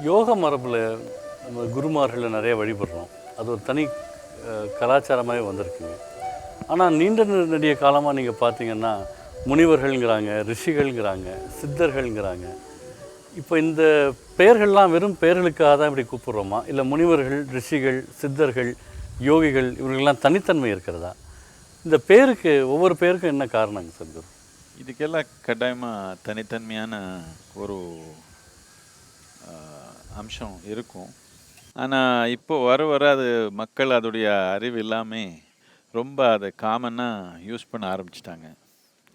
யோக மரபில் நம்ம குருமார்களை நிறைய வழிபடுறோம். அது ஒரு தனி கலாச்சாரமாகவே வந்திருக்குங்க. ஆனால் நீண்ட நெடிய காலமாக நீங்கள் பார்த்தீங்கன்னா முனிவர்கள்ங்கிறாங்க, ரிஷிகள்ங்கிறாங்க, சித்தர்கள்ங்கிறாங்க. இப்போ இந்த பெயர்கள்லாம் வெறும் பெயர்களுக்காக தான் இப்படி கூப்பிட்றோமா, இல்லை முனிவர்கள், ரிஷிகள், சித்தர்கள், யோகிகள் இவர்களெல்லாம் தனித்தன்மை இருக்கிறதா? இந்த பேருக்கு ஒவ்வொரு பேருக்கும் என்ன காரணங்க சத்குரு? இதுக்கெல்லாம் கட்டாயமாக தனித்தன்மையான ஒரு அம்சம் இருக்கும். ஆனால் இப்போ வர வர அது மக்கள் அதோடைய அறிவு இல்லாமல் ரொம்ப அதை காமனாக யூஸ் பண்ண ஆரம்பிச்சிட்டாங்க.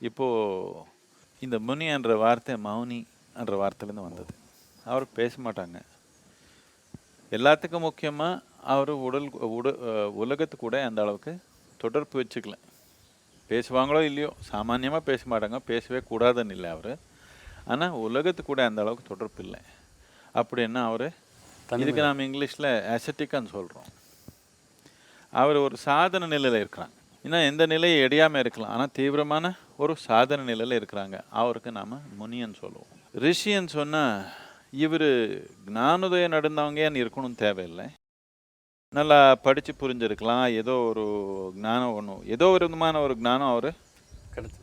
இப்போது இந்த முனி என்ற வார்த்தை மௌனி என்ற வார்த்தையிலேருந்து வந்தது. அவர் பேச மாட்டாங்க. எல்லாத்துக்கும் முக்கியமாக அவர் உலகத்துக்கு கூட அந்த அளவுக்கு தொடர்பு வச்சுக்கல. பேசுவாங்களோ இல்லையோ, சாமானியமாக பேச மாட்டாங்க, பேசவே கூடாதுன்னு இல்லை அவர். ஆனால் உலகத்துக்கு கூட அந்த அளவுக்கு தொடர்பு இல்லை. அப்படின்னா அவர் இதுக்கு நாம் இங்கிலீஷில் அசட்டிக்கான்னு சொல்கிறோம். அவர் ஒரு சாதன நிலையில் இருக்கிறாங்க. இன்னும் எந்த நிலையை எடையாமல் இருக்கலாம், ஆனால் தீவிரமான ஒரு சாதன நிலையில் இருக்கிறாங்க. அவருக்கு நாம் முனியன்னு சொல்லுவோம். ரிஷின்னு சொன்னால் இவர் ஞானோதயம் நடந்தவங்கன்னு இருக்கணும்னு தேவையில்லை. நல்லா படித்து புரிஞ்சிருக்கலாம். ஏதோ ஒரு ஞானம் ஒன்று, ஏதோ ஒரு விதமான ஒரு ஞானம் அவர்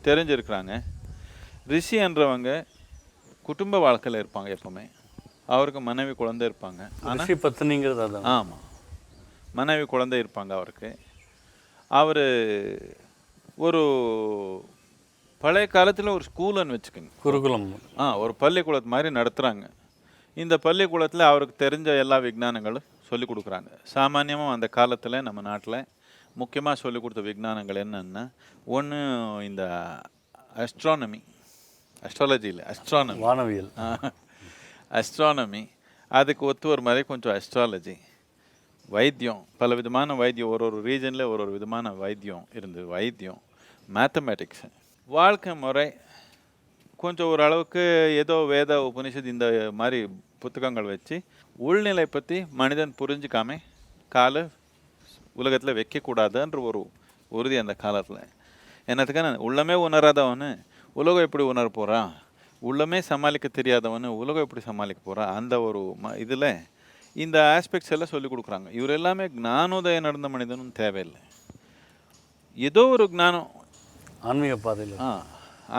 தெரிஞ்சிருக்கிறாங்க. ரிஷி என்றவங்க குடும்ப வாழ்க்கையில் இருப்பாங்க. எப்போவுமே அவருக்கு மனைவி குழந்தை இருப்பாங்க. ஆனால் பத்தினிங்கிறது அதான். ஆமாம், மனைவி குழந்தை இருப்பாங்க அவருக்கு. அவர் ஒரு பழைய காலத்தில் ஒரு ஸ்கூலுன்னு வச்சுக்கோங்க, குருகுலம். ஒரு பள்ளிக்கூடத்து மாதிரி நடத்துகிறாங்க. இந்த பள்ளிக்கூடத்தில் அவருக்கு தெரிஞ்ச எல்லா விஞ்ஞானங்களும் சொல்லிக் கொடுக்குறாங்க. சாமானியமாக அந்த காலத்தில் நம்ம நாட்டில் முக்கியமாக சொல்லிக் கொடுத்த விஞ்ஞானங்கள் என்னென்னா, ஒன்று இந்த அஸ்ட்ராலஜியில் வானவியல், அஸ்ட்ரானமி, அதுக்கு ஒத்து ஒரு மாதிரி கொஞ்சம் அஸ்ட்ராலஜி, வைத்தியம், பல விதமான வைத்தியம், ஒரு ரீஜனில் ஒரு விதமான வைத்தியம் இருந்து, வைத்தியம், மேத்தமேட்டிக்ஸ், வாழ்க்கை முறை, கொஞ்சம் ஓரளவுக்கு ஏதோ வேத உபனிஷத் இந்த மாதிரி புத்தகங்கள் வச்சு உள்நிலை பற்றி மனிதன் புரிஞ்சிக்காம கால உலகத்தில் வைக்கக்கூடாதுன்ற ஒரு உறுதி அந்த காலத்தில். என்னத்துக்கான உள்ளமே உணராதவனு உலகம் எப்படி உணர போகிறான், உள்ளமே சமாளிக்க தெரியாதவனு உலகம் எப்படி சமாளிக்க போகிறான், அந்த ஒரு இதில் இந்த ஆஸ்பெக்ட்ஸ் எல்லாம் சொல்லிக் கொடுக்குறாங்க. இவர் எல்லாமே ஞானோதயம் நடந்த மனிதனும் தேவையில்லை. ஏதோ ஒரு ஞானம் ஆன்மீக பாதையில்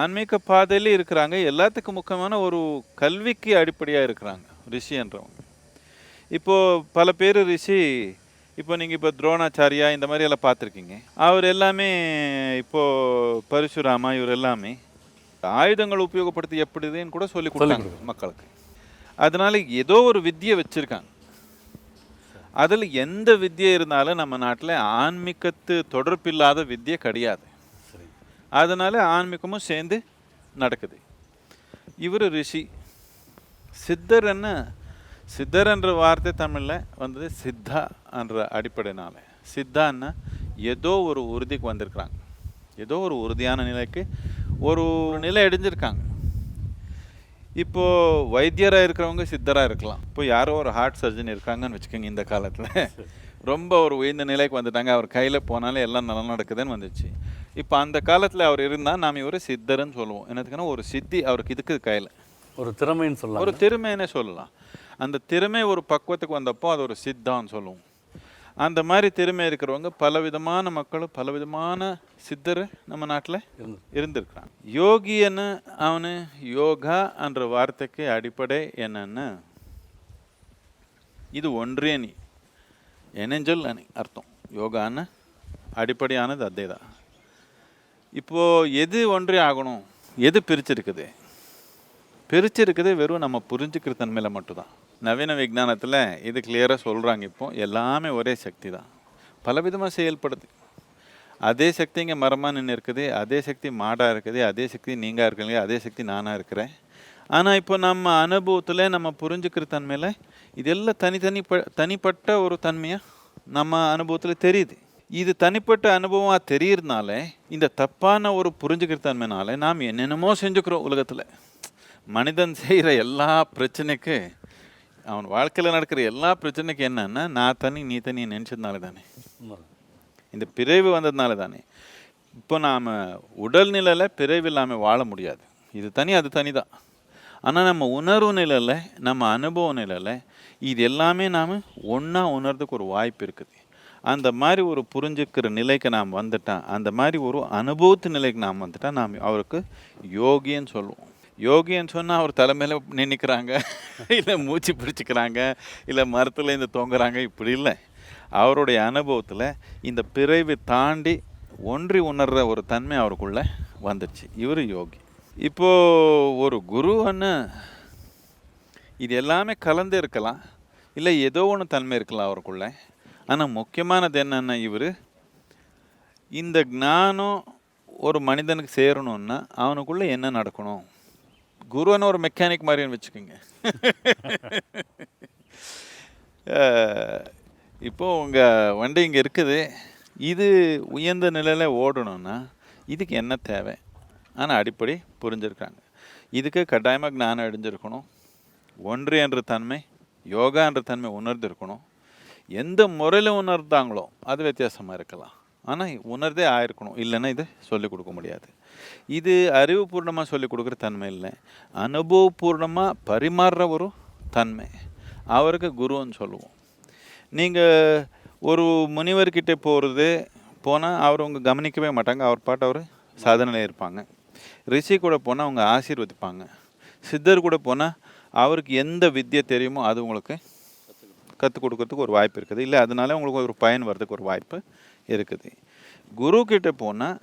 ஆன்மீக பாதையிலே இருக்கிறாங்க. எல்லாத்துக்கும் முக்கியமான ஒரு கல்விக்கு அடிப்படையாக இருக்கிறாங்க ரிஷி என்றவங்க. இப்போது பல பேர் ரிஷி, இப்போ நீங்கள் இப்போ துரோணாச்சாரியா இந்த மாதிரி எல்லாம் பார்த்துருக்கீங்க. அவர் எல்லாமே இப்போது பரசுராமா, இவர் எல்லாமே ஆயுதங்கள் உபயோகப்படுத்தி எப்படிதுன்னு கூட சொல்லி கொடுத்தாங்க மக்களுக்கு. அதனால ஏதோ ஒரு வித்தியை வச்சுருக்காங்க. அதில் எந்த வித்தியை இருந்தாலும் நம்ம நாட்டில் ஆன்மீகத்து தொடர்பில்லாத வித்தியை கிடையாது. அதனால ஆன்மீகமும் சேர்ந்து நடக்குது. இவர் ரிஷி. சித்தர் என்ற வார்த்தை தமிழில் வந்தது சித்தா என்ற அடிப்படையினால. சித்தான்னா ஏதோ ஒரு உறுதிக்கு வந்திருக்கிறாங்க, ஏதோ ஒரு உறுதியான நிலைக்கு ஒரு நிலை அடைஞ்சிருக்காங்க. இப்போது வைத்தியராக இருக்கிறவங்க சித்தராக இருக்கலாம். இப்போ யாரோ ஒரு ஹார்ட் சர்ஜன் இருக்காங்கன்னு வச்சுக்கோங்க. இந்த காலத்தில் ரொம்ப ஒரு உயர்ந்த நிலைக்கு வந்துட்டாங்க. அவர் கையில் போனாலே எல்லாம் நல்லா நடக்குதுன்னு வந்துச்சு. இப்போ அந்த காலத்தில் அவர் இருந்தால் நாம் இவர் சித்தர்ன்னு சொல்லுவோம். என்னதுக்குன்னா ஒரு சித்தி அவருக்கு இதுக்கு கையில் ஒரு திறமைன்னு சொல்லலாம், ஒரு திறமைன்னே சொல்லலாம். அந்த திறமை ஒரு பக்குவத்துக்கு வந்தப்போ அது ஒரு சித்தான்னு சொல்லுவோம். அந்த மாதிரி திறமை இருக்கிறவங்க பலவிதமான மக்கள், பலவிதமான சித்தர் நம்ம நாட்டில் இருந்திருக்கிறாங்க. யோகின்னு அவனு யோகா என்ற வார்த்தைக்கு அடிப்படை என்னன்னா, இது ஒன்றிய நீ இணைஞ்சல் அணி அர்த்தம். யோகான்னு அடிப்படையானது அதே தான். இப்போது எது ஒன்றே ஆகணும், எது பிரிச்சிருக்குது வெறும் நம்ம புரிஞ்சுக்கிற தன்மையில் மட்டும்தான். நவீன விஞ்ஞானத்தில் இது கிளியராக சொல்கிறாங்க. இப்போ எல்லாமே ஒரே சக்தி தான், பலவிதமாக செயல்படுது. அதே சக்தி இங்கே மரமாக நின்று இருக்குது, அதே சக்தி மாடாக இருக்குது, அதே சக்தி நீங்கள் இருக்கீங்க, அதே சக்தி நானாக இருக்கிறேன். ஆனால் இப்போ நம்ம அனுபவத்தில் நம்ம புரிஞ்சுக்கிற தன்மையில் இதெல்லாம் தனிப்பட்ட ஒரு தன்மையாக நம்ம அனுபவத்தில் தெரியுது. இது தனிப்பட்ட அனுபவமாக தெரியறதுனால இந்த தப்பான ஒரு புரிஞ்சுக்கிற தன்மைனால நாம் என்னென்னமோ செஞ்சுக்கிறோம். உலகத்தில் மனிதன் செய்கிற எல்லா பிரச்சனைக்கு, அவன் வாழ்க்கையில் நடக்கிற எல்லா பிரச்சனைக்கு என்னன்னா, நான் தனி நீ தனி நினச்சதுனால தானே, இந்த பிறவி வந்ததுனால தானே. இப்போ நாம் உடல்நிலையில் பிறவி இல்லாமல் வாழ முடியாது. இது தனி அது தனி தான். ஆனால் நம்ம உணர்வு நிலையில், நம்ம அனுபவ நிலையில் இது எல்லாமே நாம் ஒன்றா உணர்றதுக்கு ஒரு வாய்ப்பு இருக்குது. அந்த மாதிரி ஒரு புரிஞ்சுக்கிற நிலைக்கு நாம் வந்துட்டா, அந்த மாதிரி ஒரு அனுபவத்து நிலைக்கு நாம் வந்துட்டா, நாம் அவருக்கு யோகின்னு சொல்லுவோம். யோகின்னு சொன்னால் அவர் தலைமையில் நின்றுக்கிறாங்க, இல்லை மூச்சு பிடிச்சிக்கிறாங்க, இல்லை மரத்துலேருந்து தொங்குறாங்க, இப்படி இல்லை. அவருடைய அனுபவத்தில் இந்த பிறவி தாண்டி ஒன்றி உணர்கிற ஒரு தன்மை அவருக்குள்ளே வந்துடுச்சு. இவர் யோகி. இப்போது ஒரு குருன்னு இது எல்லாமே கலந்து இருக்கலாம், இல்லை ஏதோ ஒன்று தன்மை இருக்கலாம் அவருக்குள்ளே. ஆனால் முக்கியமானது என்னென்னா, இவர் இந்த ஞானம் ஒரு மனிதனுக்கு சேரணுன்னா அவனுக்குள்ளே என்ன நடக்கணும். குருன்னு ஒரு மெக்கானிக் மாதிரின்னு வச்சுக்கோங்க. இப்போது உங்கள் வண்டி இங்கே இருக்குது, இது உயர்ந்த நிலையில் ஓடணும்னா இதுக்கு என்ன தேவை? ஆனால் அடிப்படை புரிஞ்சிருக்காங்க. இதுக்கு கட்டாயமாக ஞானம் அடைஞ்சிருக்கணும், ஒன்று என்ற தன்மை, யோகா என்ற தன்மை உணர்ந்திருக்கணும். எந்த முறையில் உணர்ந்தாங்களோ அது வித்தியாசமாக இருக்கலாம், ஆனால் உணர்தே ஆயிருக்கணும். இல்லைன்னா இது சொல்லிக் கொடுக்க முடியாது. இது அறிவுபூர்ணமாக சொல்லிக் கொடுக்குற தன்மை இல்லை, அனுபவபூர்ணமாக பரிமாறுற ஒரு தன்மை. அவருக்கு குருன்னு சொல்லுவோம். நீங்கள் ஒரு முனிவர்கிட்ட போனால் அவர் உங்க கவனிக்கவே மாட்டாங்க, அவர் பாட்டு அவர் சாதனையில் இருப்பாங்க. ரிஷி கூட போனால் அவங்க ஆசீர்வதிப்பாங்க. சித்தர் கூட போனால் அவருக்கு எந்த வித்தியை தெரியுமோ அது உங்களுக்கு கற்றுக் கொடுக்கறதுக்கு ஒரு வாய்ப்பு இருக்குது, இல்லை அதனால உங்களுக்கு ஒரு பயன் வர்றதுக்கு ஒரு வாய்ப்பு இருக்குது. குரு கிட்ட போனால்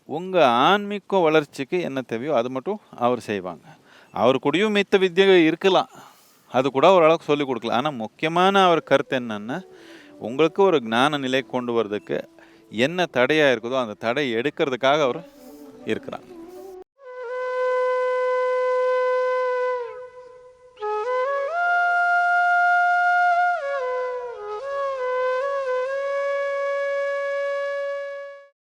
உங்கள் ஆன்மீக வளர்ச்சிக்கு என்ன தேவையோ அது மட்டும் அவர் செய்வாங்க. அவர் கூடயும் மித்த வித்தியை இருக்கலாம், அது கூட ஓரளவுக்கு சொல்லிக் கொடுக்கலாம். ஆனால் முக்கியமான அவர் கருத்து என்னென்னா, உங்களுக்கு ஒரு ஞான நிலை கொண்டு வர்றதுக்கு என்ன தடையாக இருக்குதோ அந்த தடை எடுக்கிறதுக்காக அவர் இருக்கிறார்.